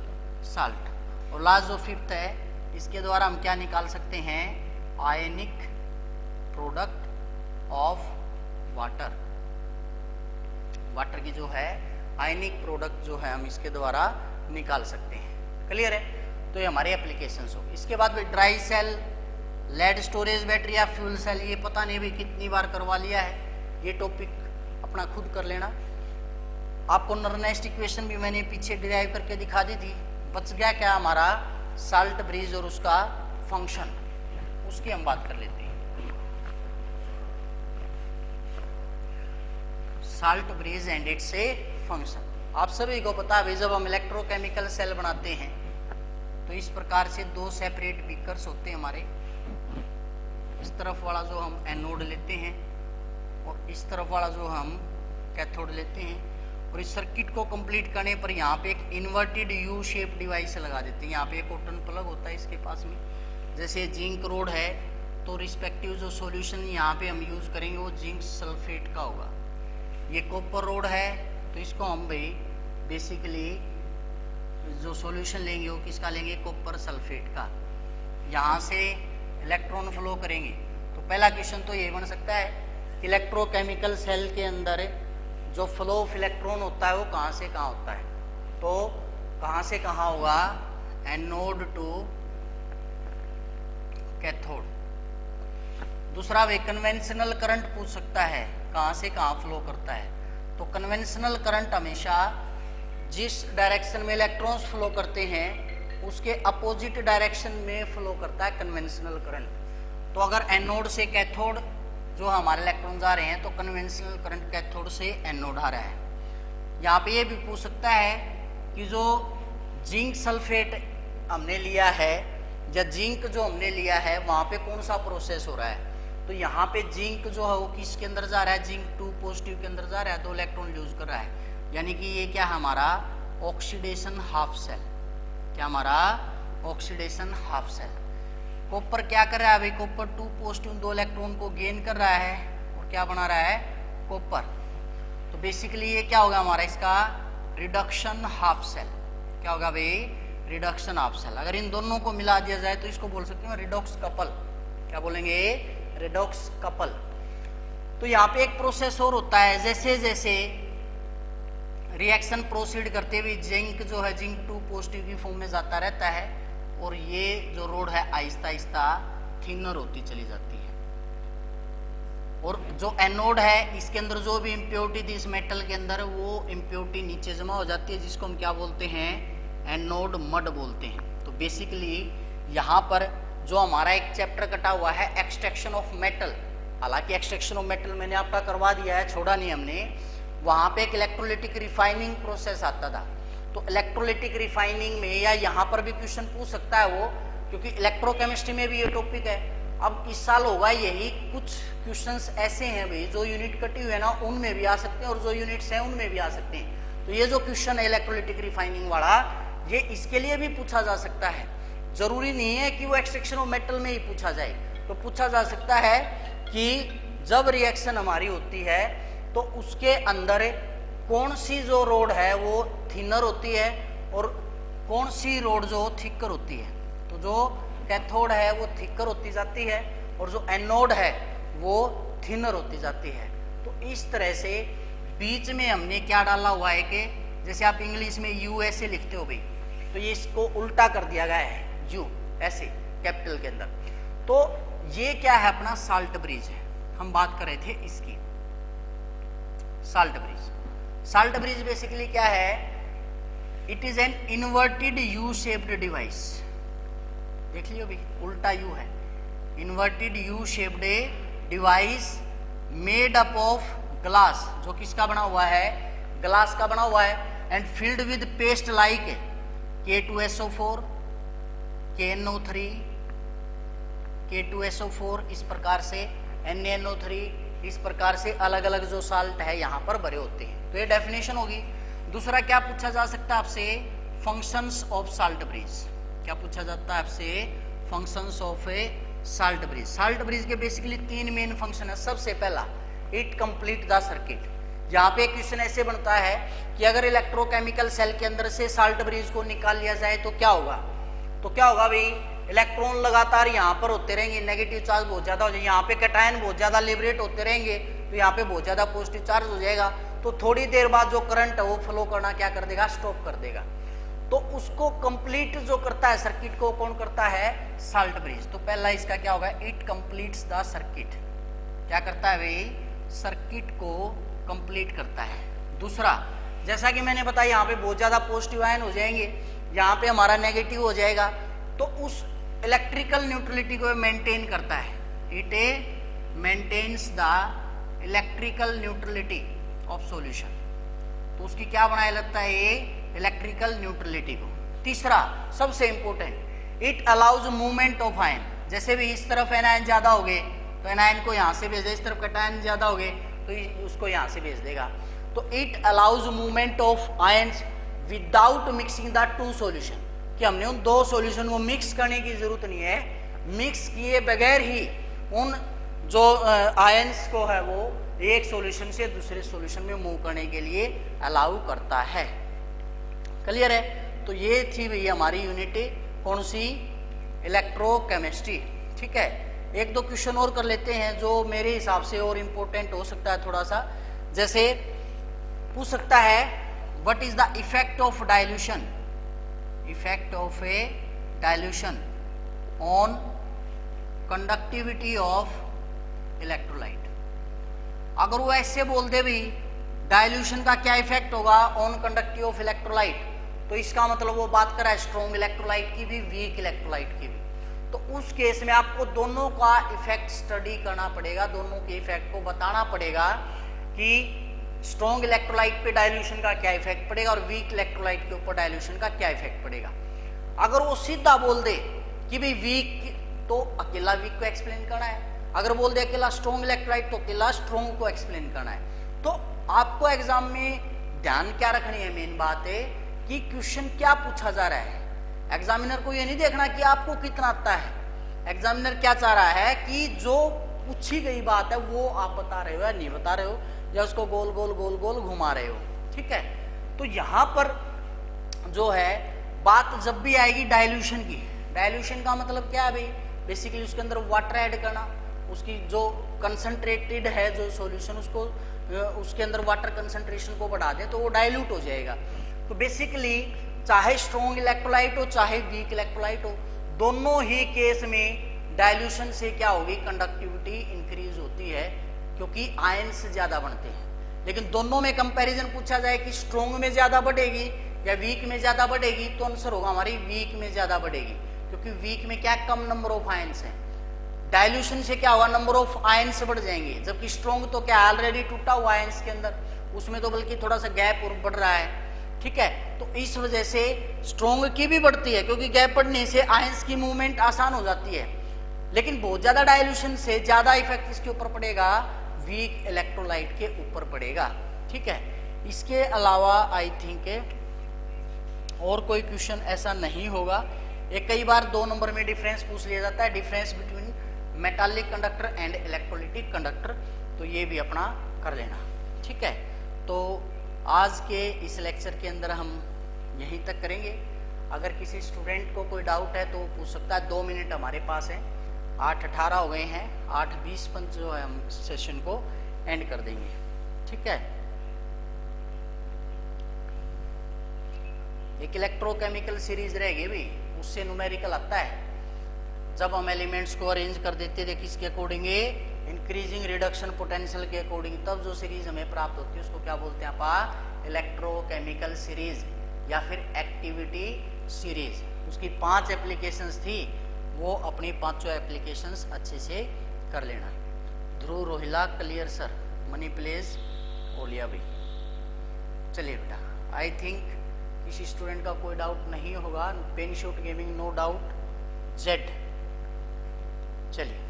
salt. और लास्ट जो फिफ्थ है, इसके द्वारा हम क्या निकाल सकते हैं, ionic product of water. Water की जो है आयनिक प्रोडक्ट जो है हम इसके द्वारा निकाल सकते हैं। क्लियर है? तो ये हमारे एप्लीकेशंस हो। इसके बाद भी dry cell, lead storage battery या फ्यूल सेल, ये पता नहीं भी कितनी बार करवा लिया है, ये टॉपिक अपना खुद कर लेना। आपको नर्नेस्ट इक्वेशन भी मैंने पीछे डिराइव करके दिखा दी थी। बच गया क्या हमारा, साल्ट ब्रिज और उसका फंक्शन, उसकी हम बात कर लेते हैं। Salt bridge and it's a function. आप सभी को पता है जब हम इलेक्ट्रोकेमिकल सेल बनाते हैं तो इस प्रकार से दो सेपरेट बीकर्स होते हैं हमारे। इस तरफ वाला जो हम एनोड लेते हैं और इस तरफ वाला जो हम कैथोड लेते हैं, और इस सर्किट को कंप्लीट करने पर यहाँ पे एक इन्वर्टेड यू शेप डिवाइस लगा देते हैं। यहाँ पे एक कॉटन प्लग होता है इसके पास में। जैसे जिंक रोड है तो रिस्पेक्टिव जो सॉल्यूशन यहाँ पे हम यूज करेंगे वो जिंक सल्फेट का होगा। ये कॉपर रोड है तो इसको हम भाई बेसिकली जो सॉल्यूशन लेंगे वो किसका लेंगे, कॉपर सल्फेट का। यहाँ से इलेक्ट्रॉन फ्लो करेंगे। तो पहला क्वेश्चन तो ये बन सकता है कि इलेक्ट्रोकेमिकल सेल के अंदर जो फ्लो ऑफ इलेक्ट्रॉन होता है वो कहाँ से कहाँ होता है, तो कहाँ से कहाँ होगा, एनोड टू कैथोड। दूसरा वे कन्वेंशनल करंट पूछ सकता है, कहाँ से कहाँ फ्लो करता है। तो कन्वेंशनल करंट हमेशा जिस डायरेक्शन में इलेक्ट्रॉन्स फ्लो करते हैं उसके अपोजिट डायरेक्शन में फ्लो करता है कन्वेंशनल करंट। तो अगर एनोड से कैथोड जो हमारे इलेक्ट्रॉन्स आ रहे हैं तो कन्वेंशनल करंट कैथोड से एनोड आ रहा है। यहाँ पे ये भी पूछ सकता है कि जो जिंक सल्फेट हमने लिया है या जिंक जो हमने लिया है वहाँ पे कौन सा प्रोसेस हो रहा है। तो यहाँ पे जिंक जो है वो किसके अंदर जा रहा है, जिंक 2 पॉजिटिव के अंदर जा रहा है, 2 इलेक्ट्रॉन लूज कर रहा है। यानी कि ये क्या हमारा ऑक्सीडेशन हाफ सेल, क्या हमारा ऑक्सीडेशन हाफ सेल। कॉपर क्या कर रहा है भाई, कॉपर 2 पॉजिटिव 2 इलेक्ट्रॉन को गेन कर रहा है और क्या बना रहा है, कॉपर। तो बेसिकली ये क्या होगा हमारा, इसका रिडक्शन हाफ सेल। क्या होगा भाई, रिडक्शन हाफ सेल। अगर इन दोनों को मिला दिया जाए तो इसको बोल सकते हैं रिडॉक्स कपल। क्या बोलेंगे, रिडॉक्स कपल। तो यहाँ पे एक प्रोसेस और होता है, जैसे जैसे रिएक्शन प्रोसीड करते हुए जिंक जो है जिंक 2 पॉजिटिव की फॉर्म में जाता रहता है और ये जो रोड है आहिस्ता आहिस्ता थिनर होती चली जाती है। और जो एनोड है इसके अंदर जो भी इम्प्योरिटी थी इस मेटल के अंदर वो इम्प्योरिटी नीचे जमा हो जाती है, जिसको हम क्या बोलते हैं, एनोड मड बोलते हैं। तो बेसिकली यहाँ पर जो हमारा एक चैप्टर कटा हुआ है एक्सट्रैक्शन ऑफ मेटल, हालांकि एक्सट्रैक्शन ऑफ मेटल मैंने आपका करवा दिया है, छोड़ा नहीं हमने, वहाँ पे एक इलेक्ट्रोलिटिक रिफाइनिंग प्रोसेस आता था। तो इलेक्ट्रोलिटिक रिफाइनिंग में या यहाँ पर भी क्वेश्चन पूछ सकता है वो, क्योंकि इलेक्ट्रोकेमिस्ट्री में भी ये टॉपिक है। अब इस साल होगा यही, कुछ क्वेश्चंस ऐसे हैं भाई जो यूनिट कटी हुई है ना उनमें भी आ सकते हैं और जो यूनिट्स हैं उनमें भी आ सकते हैं। तो ये जो क्वेश्चन है इलेक्ट्रोलिटिक रिफाइनिंग वाला, ये इसके लिए भी पूछा जा सकता है, जरूरी नहीं है कि वो एक्सट्रैक्शन ऑफ मेटल में ही पूछा जाए। तो पूछा जा सकता है कि जब रिएक्शन हमारी होती है तो उसके अंदर कौन सी जो रोड है वो थिनर होती है और कौन सी रोड जो थिकर होती है। तो जो कैथोड है वो थिकर होती जाती है और जो एनोड है वो थिनर होती जाती है। तो इस तरह से बीच में हमने क्या डाला हुआ है कि जैसे आप इंग्लिश में यू ऐसे लिखते हो भाई, तो ये इसको उल्टा कर दिया गया है, यू ऐसे कैपिटल के अंदर। तो ये क्या है, अपना साल्ट ब्रिज है, हम बात कर रहे थे इसकी, salt bridge. Salt bridge basically क्या है, it is an inverted U shaped device, देख लियो भाई उल्टा यू है, inverted U shaped device made up of glass, जो किसका बना हुआ है, ग्लास का बना हुआ है, and filled with paste like K2SO4, KNO3, K2SO4, इस प्रकार से NaNO3, इस प्रकार से अलग अलग जो साल्ट है यहाँ पर भरे होते हैं। तो ये डेफिनेशन होगी। दूसरा क्या पूछा जा सकता है आपसे, फंक्शंस ऑफ साल्ट ब्रिज। क्या पूछा जाता है आपसे, functions of A salt bridge. Salt bridge के बेसिकली 3 मेन फंक्शन है। सबसे पहला, इट कंप्लीट द सर्किट। यहाँ पे क्वेश्चन ऐसे बनता है कि अगर इलेक्ट्रोकेमिकल सेल के अंदर से साल्ट ब्रिज को निकाल लिया जाए तो क्या होगा, तो क्या होगा भाई, इलेक्ट्रॉन लगातार यहाँ पर होते रहेंगे, नेगेटिव चार्ज बहुत ज्यादा हो जाएगा, यहाँ पे कैटायन बहुत ज्यादा लिबरेट होते रहेंगे, तो यहाँ पे बहुत ज्यादा पॉजिटिव चार्ज हो जाएगा। तो थोड़ी देर बाद जो करंट है वो फ्लो करना क्या कर देगा, स्टॉप कर देगा। तो उसको कंप्लीट जो करता है सर्किट को, कौन करता है, साल्ट ब्रिज। तो पहला इसका क्या होगा, इट कंप्लीट्स द सर्किट। क्या करता है भाई, सर्किट को कंप्लीट करता है। दूसरा, जैसा कि मैंने बताया यहाँ पे बहुत ज्यादा पॉजिटिव आयन हो जाएंगे, यहाँ पे हमारा नेगेटिव हो जाएगा, तो उस इलेक्ट्रिकल न्यूट्रलिटी को मेंटेन करता है। It maintains the electrical neutrality of solution. तो उसकी क्या बनाया लगता है, ये इलेक्ट्रिकल न्यूट्रलिटी को। तीसरा सबसे important, it allows movement of ion. जैसे भी इस तरफ एनायन ज्यादा हो गए तो एनायन को यहाँ से भेज दे, इस तरफ कैटायन ज्यादा हो गए तो उसको यहाँ से भेज देगा। तो it allows movement of ions without mixing the 2 solution, कि हमने उन 2 सॉल्यूशन को मिक्स करने की जरूरत नहीं है, मिक्स किए बगैर ही उन जो आयन्स को है वो एक सॉल्यूशन से दूसरे सॉल्यूशन में मूव करने के लिए अलाउ करता है। क्लियर है। तो ये थी भैया हमारी यूनिट कौन सी, इलेक्ट्रोकेमिस्ट्री। ठीक है, 1-2 क्वेश्चन और कर लेते हैं जो मेरे हिसाब से और इम्पोर्टेंट हो सकता है थोड़ा सा। जैसे पूछ सकता है, what is the effect of dilution, effect of A dilution on conductivity of electrolyte. अगर वो ऐसे बोल दे भी डाइल्यूशन का क्या इफेक्ट होगा ऑन कंडक्टिविटी ऑफ इलेक्ट्रोलाइट, तो इसका मतलब वो बात कर रहा है स्ट्रॉन्ग इलेक्ट्रोलाइट की भी, वीक इलेक्ट्रोलाइट की भी। तो उस केस में आपको दोनों का इफेक्ट स्टडी करना पड़ेगा, दोनों के इफेक्ट को बताना पड़ेगा कि स्ट्रॉन्ग इलेक्ट्रोलाइट पे डाइल्यूशन का क्या इफेक्ट पड़ेगा और वीक इलेक्ट्रोलाइट के ऊपर डाइल्यूशन का क्या इफेक्ट पड़ेगा। अगर वो सीधा बोल दे कि भाई वीक, तो अकेला वीक को एक्सप्लेन करना है, अगर बोल दे अकेला स्ट्रॉन्ग इलेक्ट्रोलाइट तो अकेला स्ट्रॉन्ग को एक्सप्लेन करना है। तो आपको एग्जाम में ध्यान क्या रखनी है, मेन बात है कि क्वेश्चन क्या पूछा जा रहा है। एग्जामिनर को ये नहीं देखना कि आपको कितना आता है, एग्जामिनर क्या चाह रहा है कि जो पूछी गई बात है वो आप बता रहे हो या नहीं बता रहे हो, या उसको गोल गोल गोल गोल घुमा रहे हो। ठीक है, तो यहाँ पर जो है बात जब भी आएगी डाइल्यूशन की, डाइल्यूशन का मतलब क्या है भाई, बेसिकली उसके अंदर वाटर ऐड करना। उसकी जो कंसंट्रेटेड है जो सॉल्यूशन, उसको उसके अंदर वाटर कंसंट्रेशन को बढ़ा दे तो वो डाइल्यूट हो जाएगा। तो बेसिकली चाहे स्ट्रॉन्ग इलेक्ट्रोलाइट हो चाहे वीक इलेक्ट्रोलाइट हो, दोनों ही केस में डाइल्यूशन से क्या होगी, कंडक्टिविटी इंक्रीज होती है, क्योंकि आयंस ज्यादा बनते हैं। लेकिन दोनों में कंपैरिजन पूछा जाए कि स्ट्रॉन्ग में ज्यादा बढ़ेगी या वीक में ज्यादा बढ़ेगी, तो आंसर होगा हमारी वीक में ज्यादा बढ़ेगी, क्योंकि वीक में क्या कम नंबर ऑफ आयंस हैं। डाइल्यूशन से क्या होगा, नंबर ऑफ आयंस बढ़ जाएंगे, जबकि स्ट्रॉन्ग तो क्या ऑलरेडी टूटा हुआ आयंस के अंदर, उसमें तो बल्कि थोड़ा सा गैप और बढ़ रहा है। ठीक है, तो इस वजह से स्ट्रॉन्ग की भी बढ़ती है, क्योंकि गैप बढ़ने से आयंस की मूवमेंट आसान हो जाती है। लेकिन बहुत ज्यादा डाइल्यूशन से ज्यादा इफेक्ट इसके ऊपर पड़ेगा, वीक इलेक्ट्रोलाइट के ऊपर पड़ेगा। ठीक है, इसके अलावा आई थिंक और कोई क्वेश्चन ऐसा नहीं होगा। एक कई बार 2 नंबर में डिफरेंस पूछ लिया जाता है, difference between metallic conductor and electrolytic conductor, तो ये भी अपना कर लेना। ठीक है, तो आज के इस लेक्चर के अंदर हम यहीं तक करेंगे। अगर किसी स्टूडेंट को कोई डाउट है तो पूछ सकता है। 2 मिनट हमारे पास है, 8:18 हो गए हैं, 8:20 पर जो है हम सेशन को एंड कर देंगे। ठीक है, एक इलेक्ट्रोकेमिकल सीरीज रहेगी भी, उससे न्यूमेरिकल आता है। जब हम एलिमेंट्स को अरेंज कर देते थे किसके अकॉर्डिंग, इंक्रीजिंग रिडक्शन पोटेंशियल के अकॉर्डिंग, तब जो सीरीज हमें प्राप्त होती है उसको क्या बोलते हैं आप, इलेक्ट्रोकेमिकल सीरीज या फिर एक्टिविटी सीरीज। उसकी 5 एप्लीकेशंस थी, वो अपनी 5 एप्लीकेशंस अच्छे से कर लेना। ध्रुव रोहिला क्लियर सर, मनी प्लेस ओलिया भाई। चलिए बेटा, आई थिंक किसी स्टूडेंट का कोई डाउट नहीं होगा। Pen shoot gaming no doubt Z. चलिए,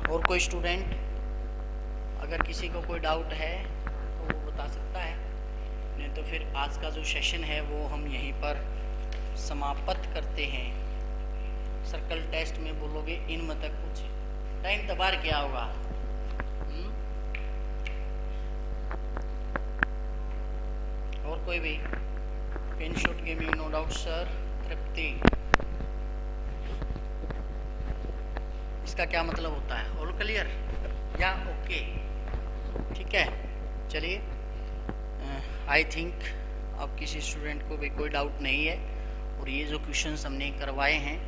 और कोई स्टूडेंट अगर किसी को कोई डाउट है तो वो बता सकता है, नहीं तो फिर आज का जो सेशन है वो हम यहीं पर समाप्त करते हैं। सर्कल टेस्ट में बोलोगे इन तक कुछ टाइम तबार क्या होगा। और कोई भी, pen shot gaming no doubt sir, Tripti, इसका क्या मतलब होता है, ऑल क्लियर या ओके। ठीक है, चलिए, आई थिंक अब किसी स्टूडेंट को भी कोई डाउट नहीं है। और ये जो क्वेश्चंस हमने करवाए हैं,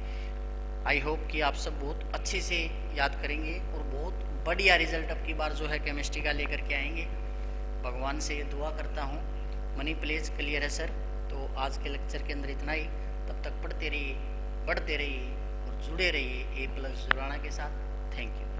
आई होप कि आप सब बहुत अच्छे से याद करेंगे और बहुत बढ़िया रिजल्ट अब की बार जो है केमिस्ट्री का लेकर के आएंगे। भगवान से ये दुआ करता हूँ। मनी प्लेस क्लियर है सर। तो आज के लेक्चर के अंदर इतना ही। तब तक पढ़ते रहिए, बढ़ते रहिए और जुड़े रहिए A+ जुड़ाना के साथ। Thank you.